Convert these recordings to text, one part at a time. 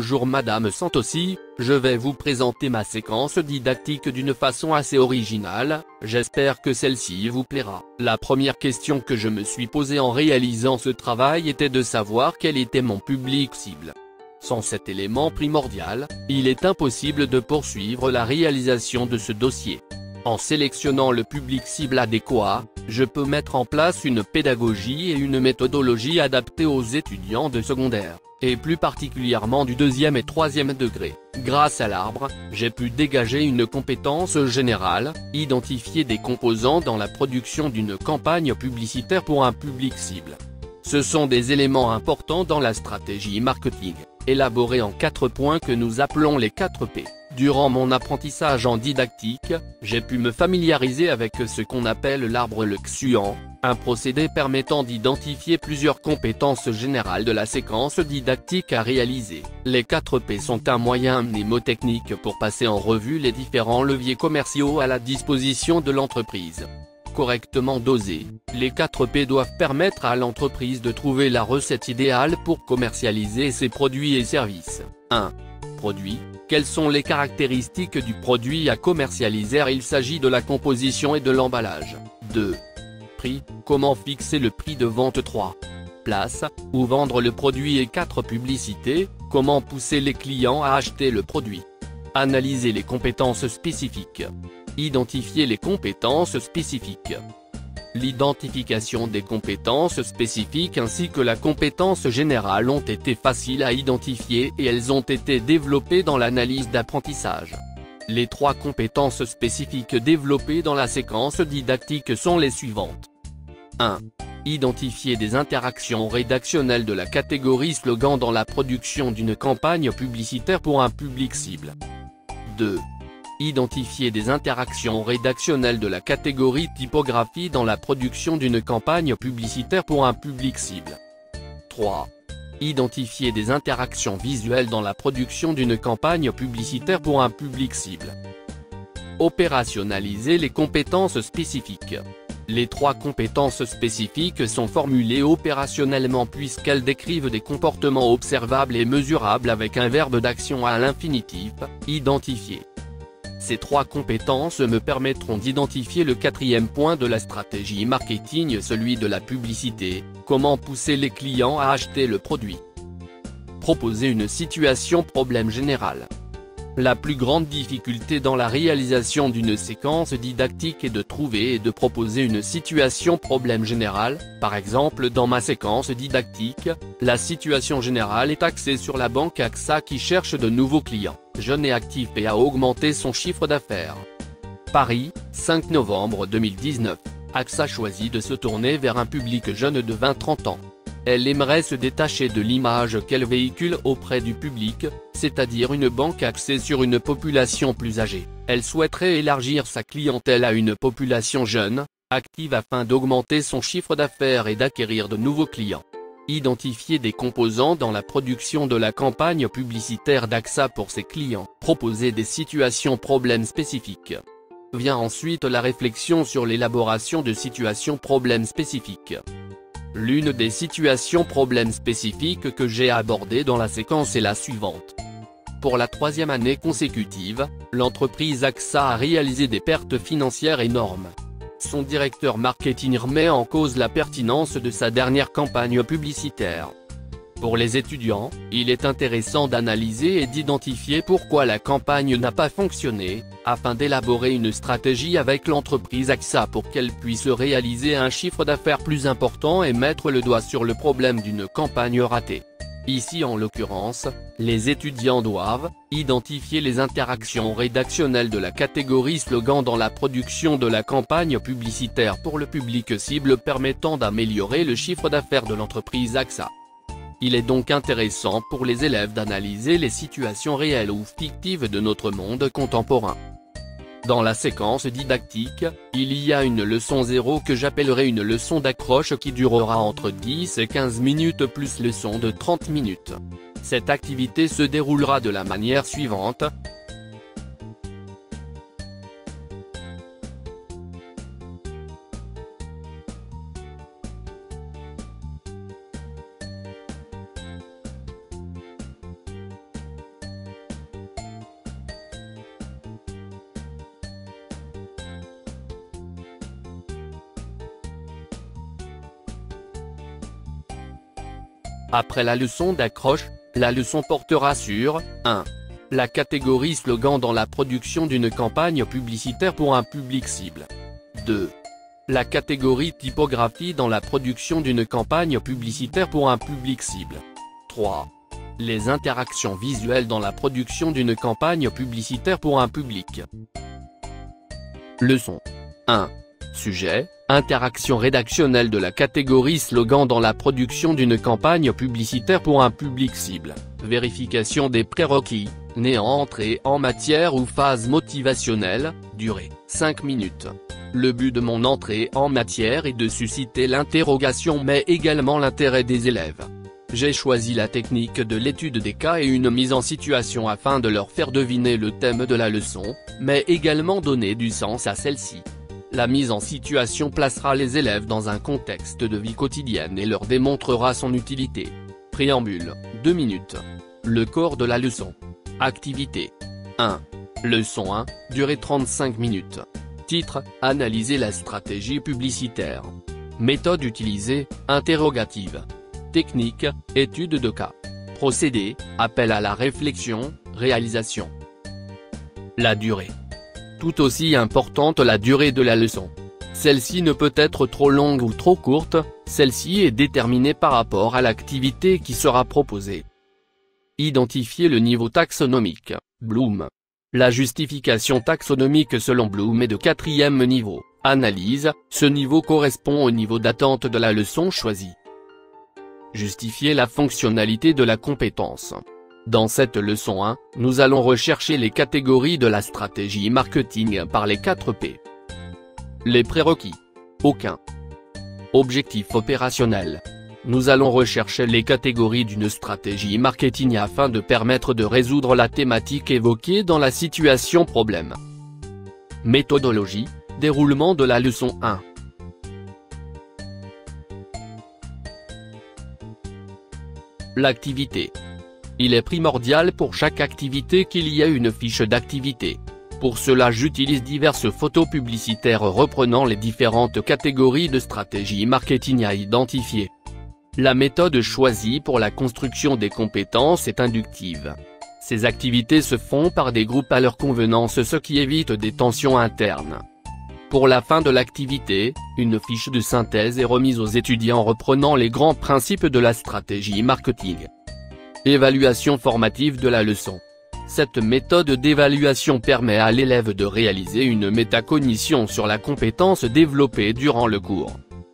Bonjour Madame Santossi, je vais vous présenter ma séquence didactique d'une façon assez originale, j'espère que celle-ci vous plaira. La première question que je me suis posée en réalisant ce travail était de savoir quel était mon public cible. Sans cet élément primordial, il est impossible de poursuivre la réalisation de ce dossier. En sélectionnant le public cible adéquat, je peux mettre en place une pédagogie et une méthodologie adaptées aux étudiants de secondaire, et plus particulièrement du 2e et 3e degré. Grâce à l'arbre, j'ai pu dégager une compétence générale, identifier des composants dans la production d'une campagne publicitaire pour un public cible. Ce sont des éléments importants dans la stratégie marketing, élaborés en 4 points que nous appelons les 4 P. Durant mon apprentissage en didactique, j'ai pu me familiariser avec ce qu'on appelle l'arbre Lexuan, un procédé permettant d'identifier plusieurs compétences générales de la séquence didactique à réaliser. Les 4 P sont un moyen mnémotechnique pour passer en revue les différents leviers commerciaux à la disposition de l'entreprise. Correctement dosés, les 4 P doivent permettre à l'entreprise de trouver la recette idéale pour commercialiser ses produits et services. 1. Produit. Quelles sont les caractéristiques du produit à commercialiser? Il s'agit de la composition et de l'emballage. 2. Prix. Comment fixer le prix de vente? 3. Place, où vendre le produit? Et 4. Publicité. Comment pousser les clients à acheter le produit? Analyser les compétences spécifiques. Identifier les compétences spécifiques. L'identification des compétences spécifiques ainsi que la compétence générale ont été faciles à identifier et elles ont été développées dans l'analyse d'apprentissage. Les 3 compétences spécifiques développées dans la séquence didactique sont les suivantes. 1. Identifier des interactions rédactionnelles de la catégorie slogan dans la production d'une campagne publicitaire pour un public cible. 2. Identifier des interactions rédactionnelles de la catégorie typographie dans la production d'une campagne publicitaire pour un public cible. 3. Identifier des interactions visuelles dans la production d'une campagne publicitaire pour un public cible. Opérationnaliser les compétences spécifiques. Les 3 compétences spécifiques sont formulées opérationnellement puisqu'elles décrivent des comportements observables et mesurables avec un verbe d'action à l'infinitif, identifier. Ces 3 compétences me permettront d'identifier le 4e point de la stratégie marketing, celui de la publicité, comment pousser les clients à acheter le produit. Proposer une situation problème général. La plus grande difficulté dans la réalisation d'une séquence didactique est de trouver et de proposer une situation problème général. Par exemple, dans ma séquence didactique, la situation générale est axée sur la banque AXA qui cherche de nouveaux clients, jeune et actif et a augmenté son chiffre d'affaires. Paris, 5 novembre 2019. AXA choisit de se tourner vers un public jeune de 20-30 ans. Elle aimerait se détacher de l'image qu'elle véhicule auprès du public, c'est-à-dire une banque axée sur une population plus âgée. Elle souhaiterait élargir sa clientèle à une population jeune, active afin d'augmenter son chiffre d'affaires et d'acquérir de nouveaux clients. Identifier des composants dans la production de la campagne publicitaire d'AXA pour ses clients. Proposer des situations problèmes spécifiques. Vient ensuite la réflexion sur l'élaboration de situations problèmes spécifiques. L'une des situations problèmes spécifiques que j'ai abordées dans la séquence est la suivante. Pour la 3e année consécutive, l'entreprise AXA a réalisé des pertes financières énormes. Son directeur marketing remet en cause la pertinence de sa dernière campagne publicitaire. Pour les étudiants, il est intéressant d'analyser et d'identifier pourquoi la campagne n'a pas fonctionné, afin d'élaborer une stratégie avec l'entreprise AXA pour qu'elle puisse réaliser un chiffre d'affaires plus important et mettre le doigt sur le problème d'une campagne ratée. Ici en l'occurrence, les étudiants doivent identifier les interactions rédactionnelles de la catégorie slogan dans la production de la campagne publicitaire pour le public cible permettant d'améliorer le chiffre d'affaires de l'entreprise AXA. Il est donc intéressant pour les élèves d'analyser les situations réelles ou fictives de notre monde contemporain. Dans la séquence didactique, il y a une leçon 0 que j'appellerai une leçon d'accroche qui durera entre 10 et 15 minutes plus leçon de 30 minutes. Cette activité se déroulera de la manière suivante. Après la leçon d'accroche, la leçon portera sur 1. La catégorie slogan dans la production d'une campagne publicitaire pour un public cible. 2. La catégorie typographie dans la production d'une campagne publicitaire pour un public cible. 3. Les interactions visuelles dans la production d'une campagne publicitaire pour un public. Leçon 1. Sujet, interaction rédactionnelle de la catégorie slogan dans la production d'une campagne publicitaire pour un public cible. Vérification des prérequis, entrée en matière ou phase motivationnelle, durée, 5 minutes. Le but de mon entrée en matière est de susciter l'interrogation mais également l'intérêt des élèves. J'ai choisi la technique de l'étude des cas et une mise en situation afin de leur faire deviner le thème de la leçon, mais également donner du sens à celle-ci. La mise en situation placera les élèves dans un contexte de vie quotidienne et leur démontrera son utilité. Préambule, 2 minutes. Le corps de la leçon. Activité 1. Leçon 1, durée 35 minutes. Titre, analyser la stratégie publicitaire. Méthode utilisée, interrogative. Technique, étude de cas. Procédé, appel à la réflexion, réalisation. La durée. Tout aussi importante la durée de la leçon. Celle-ci ne peut être trop longue ou trop courte, celle-ci est déterminée par rapport à l'activité qui sera proposée. Identifier le niveau taxonomique, Bloom. La justification taxonomique selon Bloom est de 4e niveau. Analyse, ce niveau correspond au niveau d'attente de la leçon choisie. Justifier la fonctionnalité de la compétence. Dans cette leçon 1, nous allons rechercher les catégories de la stratégie marketing par les 4 P. Les prérequis. Aucun. Objectif opérationnel. Nous allons rechercher les catégories d'une stratégie marketing afin de permettre de résoudre la thématique évoquée dans la situation problème. Méthodologie, déroulement de la leçon 1. L'activité. Il est primordial pour chaque activité qu'il y ait une fiche d'activité. Pour cela j'utilise diverses photos publicitaires reprenant les différentes catégories de stratégie marketing à identifier. La méthode choisie pour la construction des compétences est inductive. Ces activités se font par des groupes à leur convenance, ce qui évite des tensions internes. Pour la fin de l'activité, une fiche de synthèse est remise aux étudiants reprenant les grands principes de la stratégie marketing. Évaluation formative de la leçon. Cette méthode d'évaluation permet à l'élève de réaliser une métacognition sur la compétence développée durant le cours.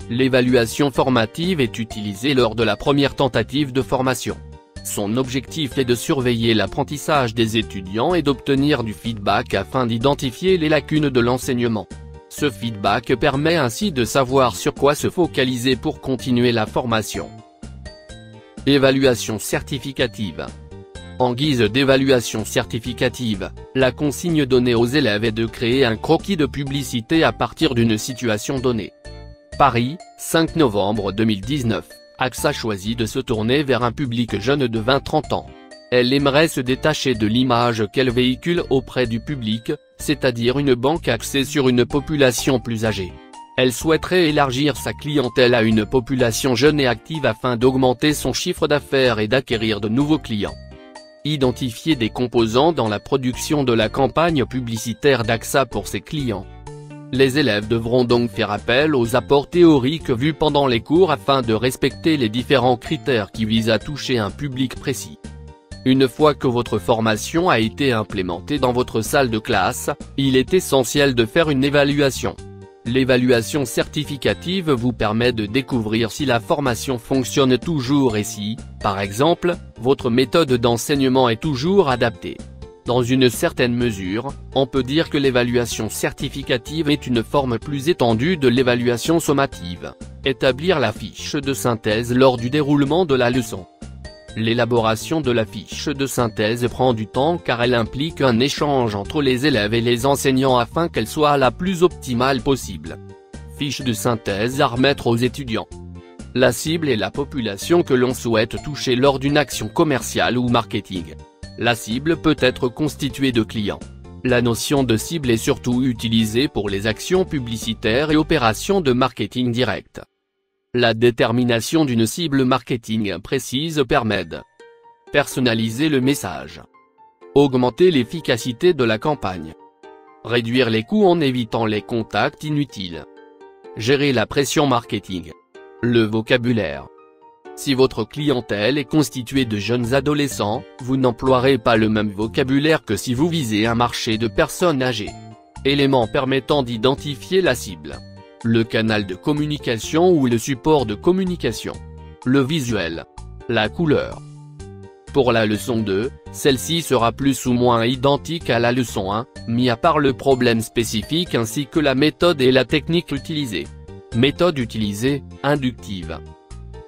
L'évaluation formative est utilisée lors de la première tentative de formation. Son objectif est de surveiller l'apprentissage des étudiants et d'obtenir du feedback afin d'identifier les lacunes de l'enseignement. Ce feedback permet ainsi de savoir sur quoi se focaliser pour continuer la formation. Évaluation certificative. En guise d'évaluation certificative, la consigne donnée aux élèves est de créer un croquis de publicité à partir d'une situation donnée. Paris, 5 novembre 2019, AXA choisit de se tourner vers un public jeune de 20-30 ans. Elle aimerait se détacher de l'image qu'elle véhicule auprès du public, c'est-à-dire une banque axée sur une population plus âgée. Elle souhaiterait élargir sa clientèle à une population jeune et active afin d'augmenter son chiffre d'affaires et d'acquérir de nouveaux clients. Identifier des composants dans la production de la campagne publicitaire d'AXA pour ses clients. Les élèves devront donc faire appel aux apports théoriques vus pendant les cours afin de respecter les différents critères qui visent à toucher un public précis. Une fois que votre formation a été implémentée dans votre salle de classe, il est essentiel de faire une évaluation. L'évaluation certificative vous permet de découvrir si la formation fonctionne toujours et si, par exemple, votre méthode d'enseignement est toujours adaptée. Dans une certaine mesure, on peut dire que l'évaluation certificative est une forme plus étendue de l'évaluation sommative. Établir la fiche de synthèse lors du déroulement de la leçon. L'élaboration de la fiche de synthèse prend du temps car elle implique un échange entre les élèves et les enseignants afin qu'elle soit la plus optimale possible. Fiche de synthèse à remettre aux étudiants. La cible est la population que l'on souhaite toucher lors d'une action commerciale ou marketing. La cible peut être constituée de clients. La notion de cible est surtout utilisée pour les actions publicitaires et opérations de marketing direct. La détermination d'une cible marketing précise permet de personnaliser le message, augmenter l'efficacité de la campagne, réduire les coûts en évitant les contacts inutiles, gérer la pression marketing. Le vocabulaire. Si votre clientèle est constituée de jeunes adolescents, vous n'emploierez pas le même vocabulaire que si vous visez un marché de personnes âgées. Éléments permettant d'identifier la cible. Le canal de communication ou le support de communication. Le visuel. La couleur. Pour la leçon 2, celle-ci sera plus ou moins identique à la leçon 1, mis à part le problème spécifique ainsi que la méthode et la technique utilisée. Méthode utilisée, inductive.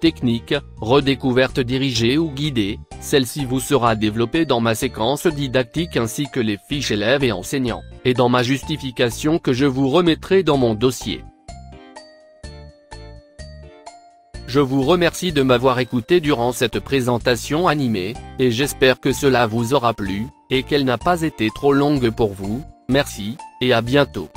Technique, redécouverte dirigée ou guidée, celle-ci vous sera développée dans ma séquence didactique ainsi que les fiches élèves et enseignants, et dans ma justification que je vous remettrai dans mon dossier. Je vous remercie de m'avoir écouté durant cette présentation animée, et j'espère que cela vous aura plu, et qu'elle n'a pas été trop longue pour vous. Merci, et à bientôt.